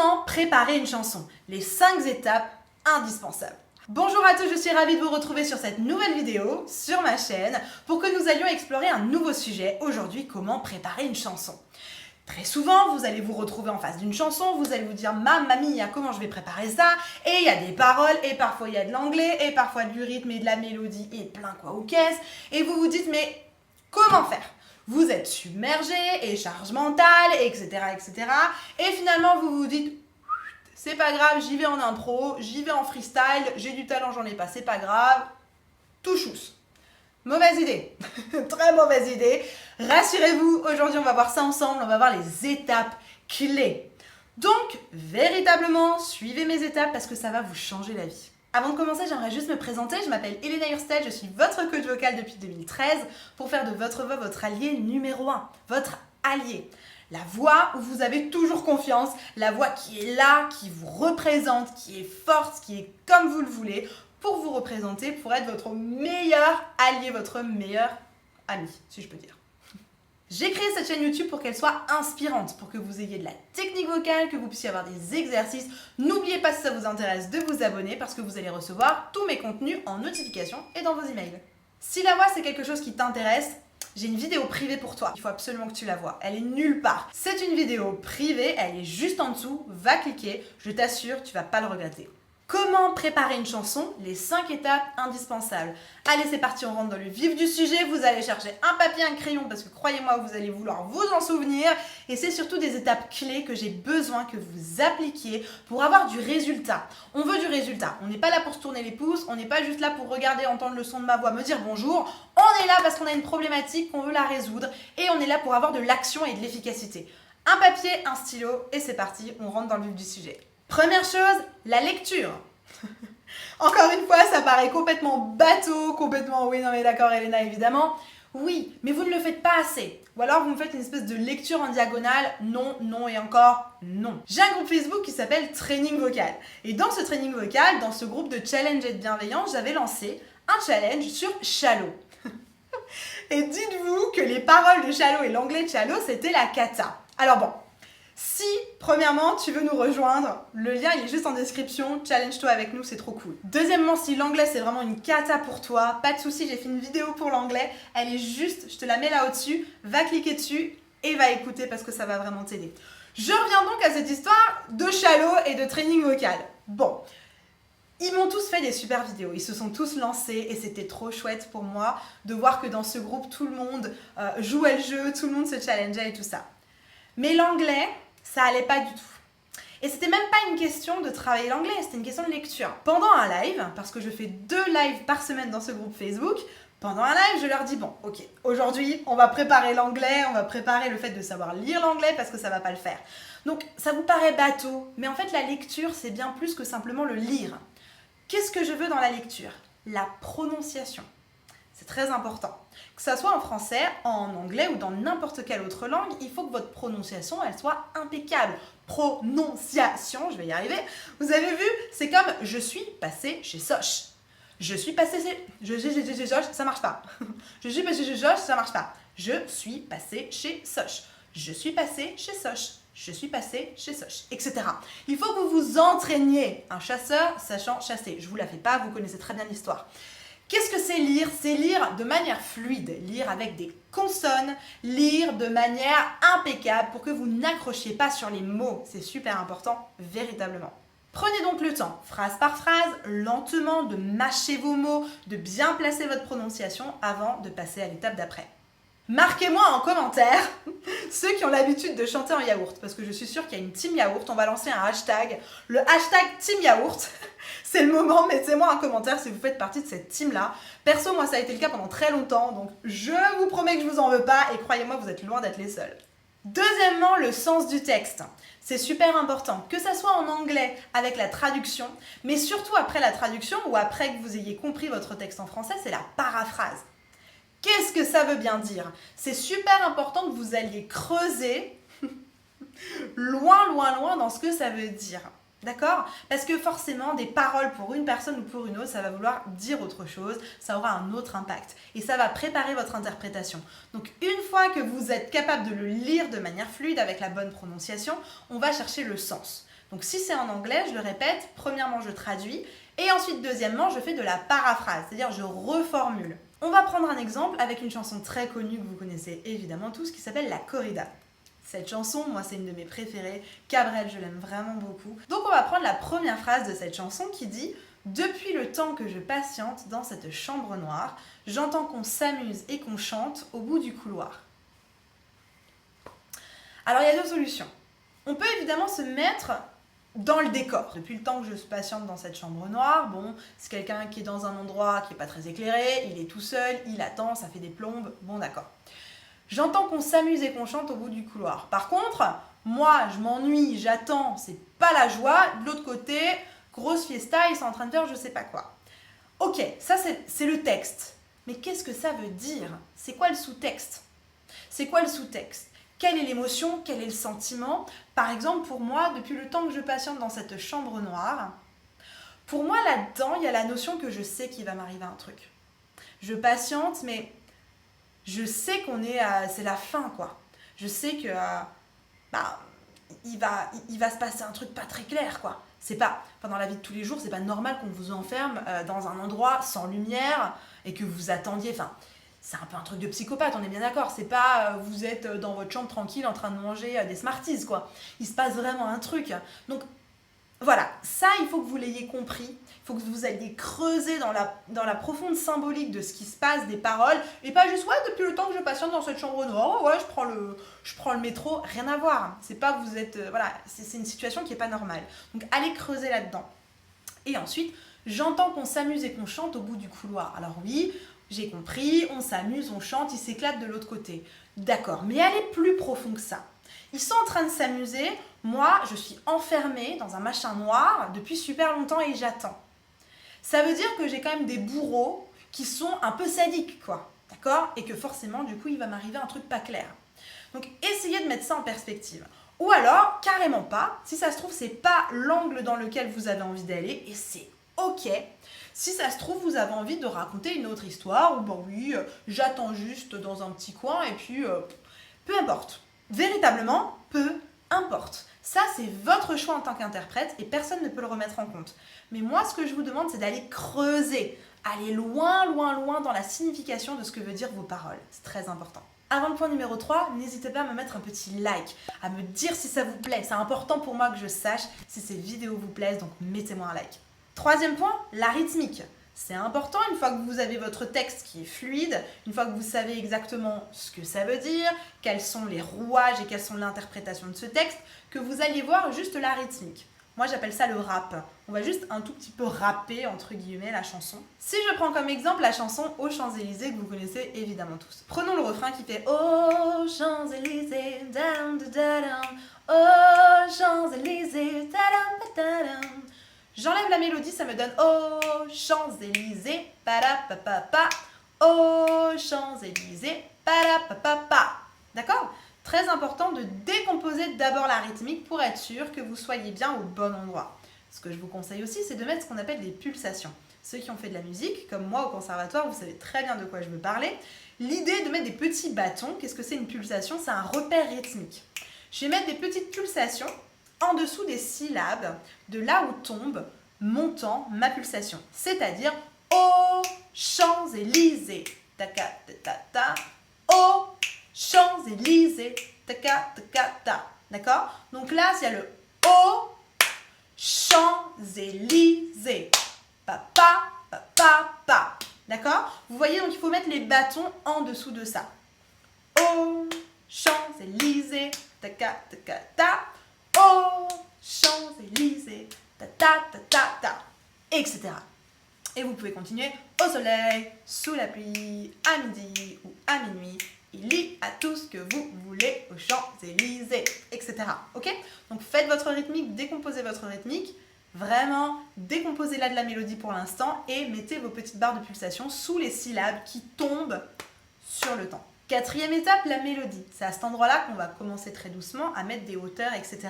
Comment préparer une chanson? Les 5 étapes indispensables. Bonjour à tous, je suis ravie de vous retrouver sur cette nouvelle vidéo sur ma chaîne pour que nous allions explorer un nouveau sujet. Aujourd'hui, comment préparer une chanson? Très souvent, vous allez vous retrouver en face d'une chanson, vous allez vous dire « Mamma mia, comment je vais préparer ça ?» Et il y a des paroles, et parfois il y a de l'anglais, et parfois du rythme et de la mélodie, et plein quoi aux caisses. Et vous vous dites « Mais comment faire ?» Vous êtes submergé, et charge mentale, etc., etc. Et finalement, vous vous dites « C'est pas grave, j'y vais en impro, j'y vais en freestyle, j'ai du talent, j'en ai pas, c'est pas grave. » Tout chousse. Mauvaise idée, très mauvaise idée. Rassurez-vous, aujourd'hui on va voir ça ensemble, on va voir les étapes clés. Donc, véritablement, suivez mes étapes parce que ça va vous changer la vie. Avant de commencer, j'aimerais juste me présenter, je m'appelle Elena Hurstel, je suis votre coach vocal depuis 2013 pour faire de votre voix votre allié numéro 1, votre allié. La voix où vous avez toujours confiance, la voix qui est là, qui vous représente, qui est forte, qui est comme vous le voulez, pour vous représenter, pour être votre meilleur allié, votre meilleur ami, si je peux dire. J'ai créé cette chaîne YouTube pour qu'elle soit inspirante, pour que vous ayez de la technique vocale, que vous puissiez avoir des exercices. N'oubliez pas, si ça vous intéresse, de vous abonner parce que vous allez recevoir tous mes contenus en notification et dans vos emails. Si la voix, c'est quelque chose qui t'intéresse, j'ai une vidéo privée pour toi. Il faut absolument que tu la vois. Elle est nulle part. C'est une vidéo privée, elle est juste en dessous. Va cliquer, je t'assure, tu vas pas le regretter. Comment préparer une chanson? Les 5 étapes indispensables. Allez, c'est parti, on rentre dans le vif du sujet. Vous allez chercher un papier, un crayon, parce que croyez-moi, vous allez vouloir vous en souvenir. Et c'est surtout des étapes clés que j'ai besoin que vous appliquiez pour avoir du résultat. On veut du résultat. On n'est pas là pour se tourner les pouces. On n'est pas juste là pour regarder, entendre le son de ma voix, me dire bonjour. On est là parce qu'on a une problématique, qu'on veut la résoudre. Et on est là pour avoir de l'action et de l'efficacité. Un papier, un stylo, et c'est parti, on rentre dans le vif du sujet. Première chose, la lecture. Encore une fois, ça paraît complètement bateau, complètement oui, non mais d'accord Elena, évidemment. Oui, mais vous ne le faites pas assez. Ou alors vous me faites une espèce de lecture en diagonale, non, non et encore non. J'ai un groupe Facebook qui s'appelle Training Vocal. Et dans ce training vocal, dans ce groupe de challenge et de bienveillance, j'avais lancé un challenge sur Shallow. Et dites-vous que les paroles de Shallow et l'anglais de Shallow, c'était la cata. Alors bon. Si, premièrement, tu veux nous rejoindre, le lien il est juste en description, challenge-toi avec nous, c'est trop cool. Deuxièmement, si l'anglais c'est vraiment une cata pour toi, pas de souci, j'ai fait une vidéo pour l'anglais, elle est juste, je te la mets là au-dessus, va cliquer dessus et va écouter parce que ça va vraiment t'aider. Je reviens donc à cette histoire de Shallow et de training vocal. Bon, ils m'ont tous fait des super vidéos, ils se sont tous lancés et c'était trop chouette pour moi de voir que dans ce groupe, tout le monde jouait le jeu, tout le monde se challengeait et tout ça. Mais l'anglais, ça allait pas du tout. Et c'était même pas une question de travailler l'anglais, c'était une question de lecture. Pendant un live, parce que je fais 2 lives par semaine dans ce groupe Facebook, pendant un live, je leur dis bon, ok, aujourd'hui, on va préparer l'anglais, on va préparer le fait de savoir lire l'anglais parce que ça va pas le faire. Donc, ça vous paraît bateau, mais en fait, la lecture, c'est bien plus que simplement le lire. Qu'est-ce que je veux dans la lecture? La prononciation. C'est très important. Que ça soit en français, en anglais ou dans n'importe quelle autre langue, il faut que votre prononciation, elle soit impeccable. Prononciation, je vais y arriver. Vous avez vu, c'est comme « je suis passé chez Soch ». Je suis passé chez Soch, ça marche pas. Je suis passé chez Soch, ça marche pas. Je suis passé chez Soch. Je suis passé chez Soch. Je suis passé chez Soch, etc. Il faut que vous vous entraîniez. Un chasseur sachant chasser. Je vous la fais pas, vous connaissez très bien l'histoire. Qu'est-ce que c'est lire? C'est lire de manière fluide, lire avec des consonnes, lire de manière impeccable pour que vous n'accrochiez pas sur les mots. C'est super important, véritablement. Prenez donc le temps, phrase par phrase, lentement, de mâcher vos mots, de bien placer votre prononciation avant de passer à l'étape d'après. Marquez-moi en commentaire ceux qui ont l'habitude de chanter en yaourt, parce que je suis sûre qu'il y a une team yaourt, on va lancer un hashtag, le hashtag team yaourt. C'est le moment, mettez-moi un commentaire si vous faites partie de cette team-là. Perso, moi ça a été le cas pendant très longtemps, donc je vous promets que je vous en veux pas, et croyez-moi, vous êtes loin d'être les seuls. Deuxièmement, le sens du texte. C'est super important, que ça soit en anglais avec la traduction, mais surtout après la traduction ou après que vous ayez compris votre texte en français, c'est la paraphrase. Qu'est-ce que ça veut bien dire? C'est super important que vous alliez creuser loin, loin, loin dans ce que ça veut dire. D'accord? Parce que forcément, des paroles pour une personne ou pour une autre, ça va vouloir dire autre chose, ça aura un autre impact. Et ça va préparer votre interprétation. Donc une fois que vous êtes capable de le lire de manière fluide avec la bonne prononciation, on va chercher le sens. Donc si c'est en anglais, je le répète, premièrement je traduis, et ensuite deuxièmement je fais de la paraphrase, c'est-à-dire je reformule. On va prendre un exemple avec une chanson très connue que vous connaissez évidemment tous, qui s'appelle La Corrida. Cette chanson, moi c'est une de mes préférées, Cabrel, je l'aime vraiment beaucoup. Donc on va prendre la première phrase de cette chanson qui dit « Depuis le temps que je patiente dans cette chambre noire, j'entends qu'on s'amuse et qu'on chante au bout du couloir. » Alors il y a deux solutions. On peut évidemment se mettre dans le décor. Depuis le temps que je patiente dans cette chambre noire, bon, c'est quelqu'un qui est dans un endroit qui n'est pas très éclairé, il est tout seul, il attend, ça fait des plombes, bon d'accord. J'entends qu'on s'amuse et qu'on chante au bout du couloir. Par contre, moi, je m'ennuie, j'attends, c'est pas la joie. De l'autre côté, grosse fiesta, ils sont en train de faire je sais pas quoi. Ok, ça c'est le texte. Mais qu'est-ce que ça veut dire? C'est quoi le sous-texte? C'est quoi le sous-texte? Quelle est l'émotion? Quel est le sentiment? Par exemple, pour moi, depuis le temps que je patiente dans cette chambre noire, pour moi, là-dedans, il y a la notion que je sais qu'il va m'arriver un truc. Je patiente, mais je sais c'est la fin, quoi. Je sais que il va se passer un truc pas très clair, quoi. C'est pas, dans la vie de tous les jours, c'est pas normal qu'on vous enferme dans un endroit sans lumière et que vous attendiez, c'est un peu un truc de psychopathe, on est bien d'accord. C'est pas vous êtes dans votre chambre tranquille en train de manger des Smarties, quoi. Il se passe vraiment un truc. Donc voilà, ça il faut que vous l'ayez compris. Il faut que vous alliez creuser dans la profonde symbolique de ce qui se passe, des paroles, et pas juste depuis le temps que je patiente dans cette chambre noire, je prends le métro, rien à voir. C'est pas que vous êtes c'est une situation qui est pas normale. Donc allez creuser là-dedans. Et ensuite, j'entends qu'on s'amuse et qu'on chante au bout du couloir. Alors oui, j'ai compris, on s'amuse, on chante, ils s'éclatent de l'autre côté. D'accord, mais allez plus profond que ça. Ils sont en train de s'amuser, moi je suis enfermée dans un machin noir depuis super longtemps et j'attends. Ça veut dire que j'ai quand même des bourreaux qui sont un peu sadiques, quoi. D'accord? Et que forcément, du coup, il va m'arriver un truc pas clair. Donc essayez de mettre ça en perspective. Ou alors, carrément pas. Si ça se trouve, c'est pas l'angle dans lequel vous avez envie d'aller et c'est ok. Si ça se trouve, vous avez envie de raconter une autre histoire, ou j'attends juste dans un petit coin et puis peu importe. Véritablement, peu importe. Ça, c'est votre choix en tant qu'interprète et personne ne peut le remettre en compte. Mais moi, ce que je vous demande, c'est d'aller creuser, aller loin, loin, loin dans la signification de ce que veut dire vos paroles. C'est très important. Avant le point numéro 3, n'hésitez pas à me mettre un petit like, à me dire si ça vous plaît. C'est important pour moi que je sache si ces vidéos vous plaisent, donc mettez-moi un like. Troisième point, la rythmique. C'est important, une fois que vous avez votre texte qui est fluide, une fois que vous savez exactement ce que ça veut dire, quels sont les rouages et quelles sont l'interprétation de ce texte, que vous alliez voir juste la rythmique. Moi j'appelle ça le rap. On va juste un tout petit peu rapper, entre guillemets, la chanson. Si je prends comme exemple la chanson Aux Champs-Élysées que vous connaissez évidemment tous. Prenons le refrain qui fait Aux Champs-Élysées, dadam, dadam, Aux Champs-Élysées, dadam, dadam. J'enlève la mélodie, ça me donne Aux Champs-Élysées, pa-da-pa-pa-pa, Aux Champs-Élysées, pa-da-pa-pa-pa. D'accord? Très important de décomposer d'abord la rythmique pour être sûr que vous soyez bien au bon endroit. Ce que je vous conseille aussi, c'est de mettre ce qu'on appelle des pulsations. Ceux qui ont fait de la musique, comme moi au conservatoire, vous savez très bien de quoi je veux parler. L'idée est de mettre des petits bâtons. Qu'est-ce que c'est une pulsation? C'est un repère rythmique. Je vais mettre des petites pulsations en dessous des syllabes de là où tombe, montant ma pulsation. C'est-à-dire Aux Champs-Élysées, ta-ka, ta-ta-ta, Aux Champs-Élysées, ta-ka, ta-ka, ta. D'accord? Donc là, il y a le Aux Champs-Élysées, pa-pa, pa-pa, pa. D'accord? Vous voyez, donc il faut mettre les bâtons en dessous de ça. Aux Champs-Élysées, ta-ka, ta-ka, ta. Aux Champs-Élysées, ta-ta-ta-ta-ta, etc. Et vous pouvez continuer au soleil, sous la pluie, à midi ou à minuit. Il lit à tout ce que vous voulez aux Champs-Élysées, etc. Ok? Donc faites votre rythmique, décomposez votre rythmique. Vraiment, décomposez-la de la mélodie pour l'instant et mettez vos petites barres de pulsation sous les syllabes qui tombent sur le temps. Quatrième étape, la mélodie. C'est à cet endroit-là qu'on va commencer très doucement à mettre des hauteurs, etc.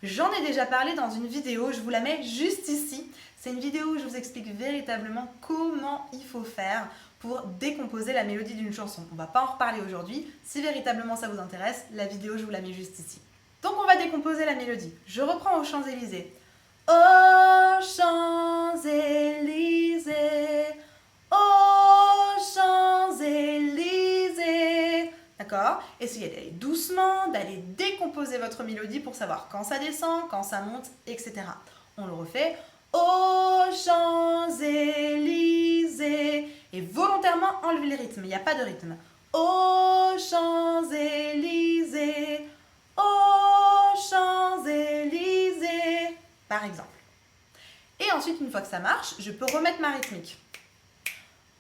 J'en ai déjà parlé dans une vidéo, je vous la mets juste ici. C'est une vidéo où je vous explique véritablement comment il faut faire pour décomposer la mélodie d'une chanson. On ne va pas en reparler aujourd'hui. Si véritablement ça vous intéresse, la vidéo, je vous la mets juste ici. Donc on va décomposer la mélodie. Je reprends aux Champs-Élysées. Aux Champs-Élysées, aux Champs-Élysées. D'accord? Essayez d'aller doucement, d'aller décomposer votre mélodie pour savoir quand ça descend, quand ça monte, etc. On le refait. Aux Champs-Élysées. Et volontairement enlevez le rythme, il n'y a pas de rythme. Aux Champs-Élysées, aux Champs-Élysées, par exemple. Et ensuite, une fois que ça marche, je peux remettre ma rythmique.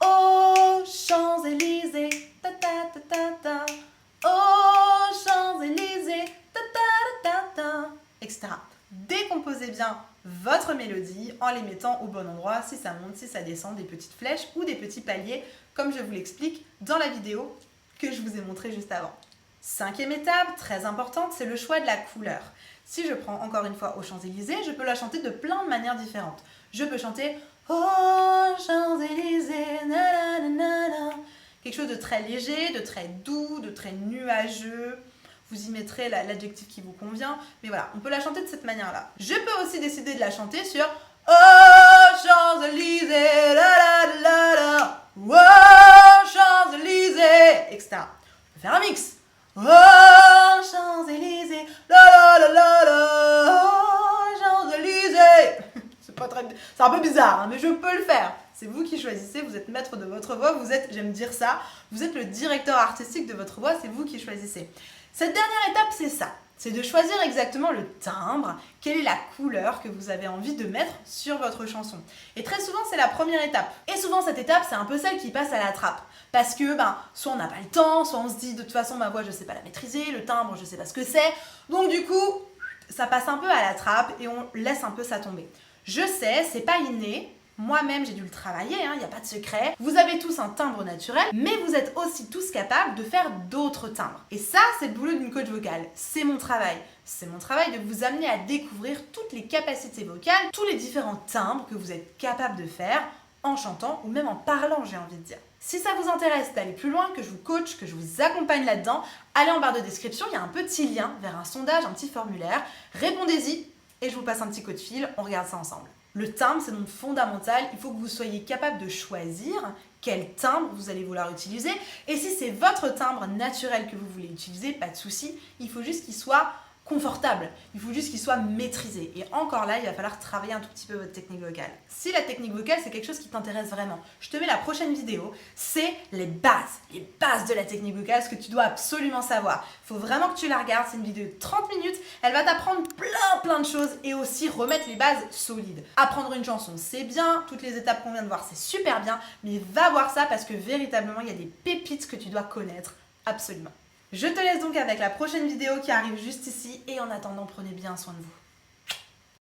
Aux Champs-Élysées, ta ta ta ta ta. Aux Champs-Élysées, ta ta ta ta ta, etc. Décomposez bien votre mélodie en les mettant au bon endroit, si ça monte, si ça descend, des petites flèches ou des petits paliers, comme je vous l'explique dans la vidéo que je vous ai montrée juste avant. Cinquième étape, très importante, c'est le choix de la couleur. Si je prends encore une fois aux Champs-Élysées, je peux la chanter de plein de manières différentes. Je peux chanter aux Champs-Élysées, na na na na, quelque chose de très léger, de très doux, de très nuageux. Vous y mettrez l'adjectif qui vous convient. Mais voilà, on peut la chanter de cette manière-là. Je peux aussi décider de la chanter sur aux Champs-Élysées, la la la la, aux Champs-Élysées, etc. On peut faire un mix. Aux Champs-Élysées, la la la la la, aux Champs-Élysées. C'est un peu bizarre, hein, mais je peux le faire. C'est vous qui choisissez, vous êtes maître de votre voix, vous êtes, j'aime dire ça, vous êtes le directeur artistique de votre voix, c'est vous qui choisissez. Cette dernière étape, c'est ça, c'est de choisir exactement le timbre, quelle est la couleur que vous avez envie de mettre sur votre chanson. Et très souvent, c'est la première étape. Et souvent, cette étape, c'est un peu celle qui passe à la trappe. Parce que, soit on n'a pas le temps, soit on se dit, de toute façon, ma voix, je ne sais pas la maîtriser, le timbre, je ne sais pas ce que c'est. Donc du coup, ça passe un peu à la trappe et on laisse un peu ça tomber. Je sais, c'est pas inné. Moi-même, j'ai dû le travailler, il n'y a pas de secret. Vous avez tous un timbre naturel, mais vous êtes aussi tous capables de faire d'autres timbres. Et ça, c'est le boulot d'une coach vocale. C'est mon travail. C'est mon travail de vous amener à découvrir toutes les capacités vocales, tous les différents timbres que vous êtes capable de faire en chantant ou même en parlant, j'ai envie de dire. Si ça vous intéresse d'aller plus loin, que je vous coach, que je vous accompagne là-dedans, allez en barre de description, il y a un petit lien vers un sondage, un petit formulaire. Répondez-y et je vous passe un petit coup de fil, on regarde ça ensemble. Le timbre, c'est donc fondamental. Il faut que vous soyez capable de choisir quel timbre vous allez vouloir utiliser. Et si c'est votre timbre naturel que vous voulez utiliser, pas de souci. Il faut juste qu'il soit confortable. Il faut juste qu'il soit maîtrisé. Et encore là, il va falloir travailler un tout petit peu votre technique vocale. Si la technique vocale, c'est quelque chose qui t'intéresse vraiment, je te mets la prochaine vidéo. C'est les bases de la technique vocale, ce que tu dois absolument savoir. Il faut vraiment que tu la regardes. C'est une vidéo de 30 minutes. Elle va t'apprendre plein de choses et aussi remettre les bases solides. Apprendre une chanson, c'est bien. Toutes les étapes qu'on vient de voir, c'est super bien. Mais va voir ça parce que véritablement, il y a des pépites que tu dois connaître absolument. Je te laisse donc avec la prochaine vidéo qui arrive juste ici et en attendant, prenez bien soin de vous.